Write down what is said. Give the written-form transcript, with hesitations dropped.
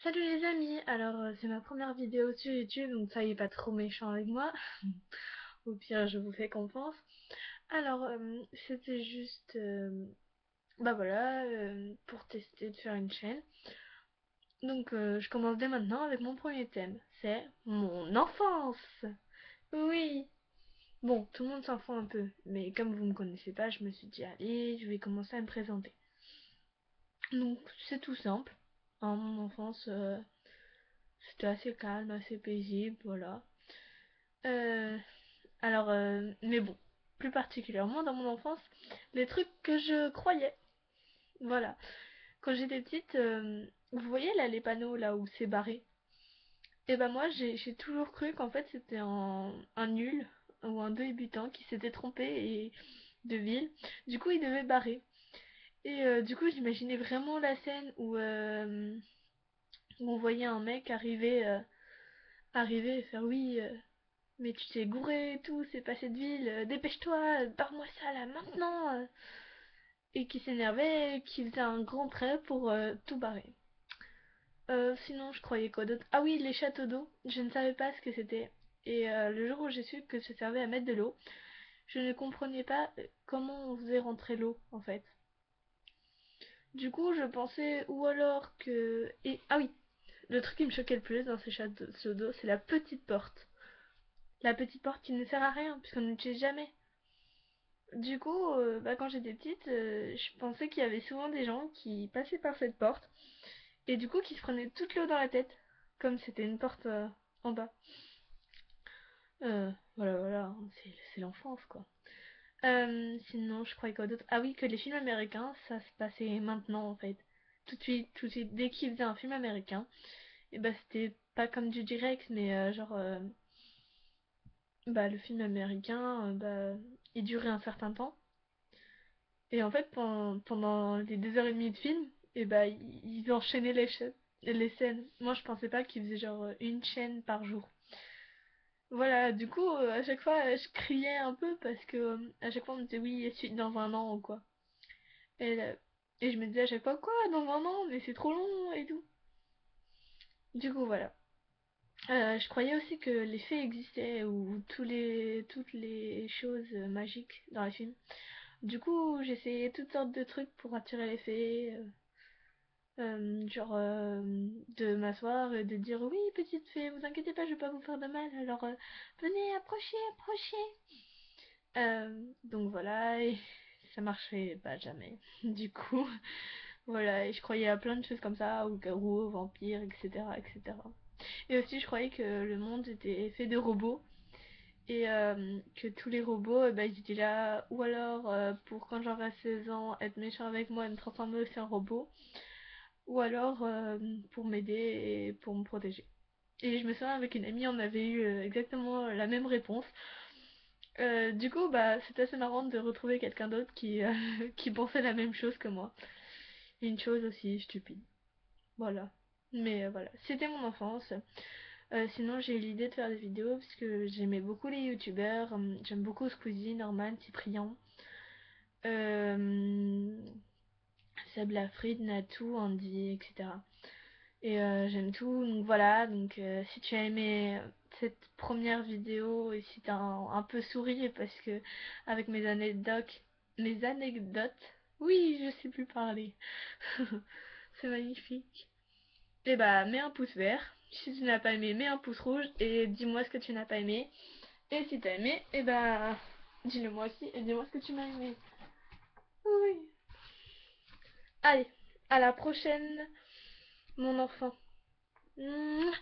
Salut les amis, alors c'est ma première vidéo sur YouTube, donc soyez pas trop méchants avec moi. Au pire, je vous fais confiance. Alors, c'était juste, bah voilà, pour tester de faire une chaîne. Donc, je commence dès maintenant avec mon premier thème. C'est mon enfance. Oui. Bon, tout le monde s'en fout un peu, mais comme vous me connaissez pas, je me suis dit, allez, je vais commencer à me présenter. Donc, c'est tout simple. Hein, mon enfance, c'était assez calme, assez paisible, voilà. Euh, mais bon, plus particulièrement dans mon enfance, les trucs que je croyais. Voilà. Quand j'étais petite, vous voyez là les panneaux là où c'est barré. Et ben moi j'ai toujours cru qu'en fait c'était un nul ou un débutant qui s'était trompé de ville. Du coup il devait barrer. Et du coup j'imaginais vraiment la scène où on voyait un mec arriver et faire oui. Mais tu t'es gouré et tout, c'est pas cette ville, dépêche-toi, barre-moi ça là maintenant et qui s'énervait, qui faisait un grand trait pour tout barrer. Sinon, je croyais quoi d'autre? Ah oui, les châteaux d'eau, je ne savais pas ce que c'était. Et le jour où j'ai su que ça servait à mettre de l'eau, je ne comprenais pas comment on faisait rentrer l'eau en fait. Du coup, je pensais ou alors que... Et ah oui, le truc qui me choquait le plus dans ces châteaux d'eau, c'est la petite porte. La petite porte qui ne sert à rien puisqu'on n'utilise jamais. Du coup, bah, quand j'étais petite, je pensais qu'il y avait souvent des gens qui passaient par cette porte et du coup qui se prenaient toute l'eau dans la tête, comme c'était une porte en bas. Voilà, voilà, hein, c'est l'enfance quoi. Sinon, je croyais quoi d'autre? Ah oui, que les films américains, ça se passait maintenant en fait. Tout de suite, dès qu'ils faisaient un film américain, et bah c'était pas comme du direct, mais bah le film américain, bah il durait un certain temps. Et en fait, pendant les 2h30 de film, et bah, ils enchaînaient les scènes. Moi, je pensais pas qu'ils faisaient genre une chaîne par jour. Voilà, du coup, à chaque fois, je criais un peu parce que à chaque fois, on me disait oui, suite dans un an ou quoi. Et, euh, et je me disais à chaque fois, quoi, dans un an, mais c'est trop long et tout. Du coup, voilà. Je croyais aussi que les fées existaient ou toutes les choses magiques dans les films. Du coup, j'essayais toutes sortes de trucs pour attirer les fées. De m'asseoir et de dire oui petite fée, vous inquiétez pas, je vais pas vous faire de mal, alors venez, approchez, approchez. Donc voilà, et ça marchait pas jamais. Du coup, voilà, et je croyais à plein de choses comme ça, au garou, aux vampires, etc., etc. Et aussi, je croyais que le monde était fait de robots et que tous les robots, bah, ils étaient là, ou alors pour quand j'aurai 16 ans, être méchants avec moi et me transformer aussi en robot ou alors pour m'aider et pour me protéger. Et je me souviens avec une amie, on avait eu exactement la même réponse. Du coup, bah, c'est assez marrant de retrouver quelqu'un d'autre qui pensait la même chose que moi. Et une chose aussi stupide. Voilà. Mais voilà, c'était mon enfance. Sinon, j'ai eu l'idée de faire des vidéos parce que j'aimais beaucoup les youtubeurs. J'aime beaucoup Squeezie, Norman, Cyprien. Euh, Seb Lafrite, Natou, Andy, etc. Et j'aime tout, donc voilà, donc si tu as aimé cette première vidéo et si t'as un peu souri parce que avec mes anecdotes, oui, je sais plus parler, c'est magnifique. Et bah, mets un pouce vert, si tu n'as pas aimé, mets un pouce rouge et dis-moi ce que tu n'as pas aimé. Et si t'as aimé, et bah, dis-le moi aussi et dis-moi ce que tu m'as aimé. Oui. Allez, à la prochaine, mon enfant. Mouah.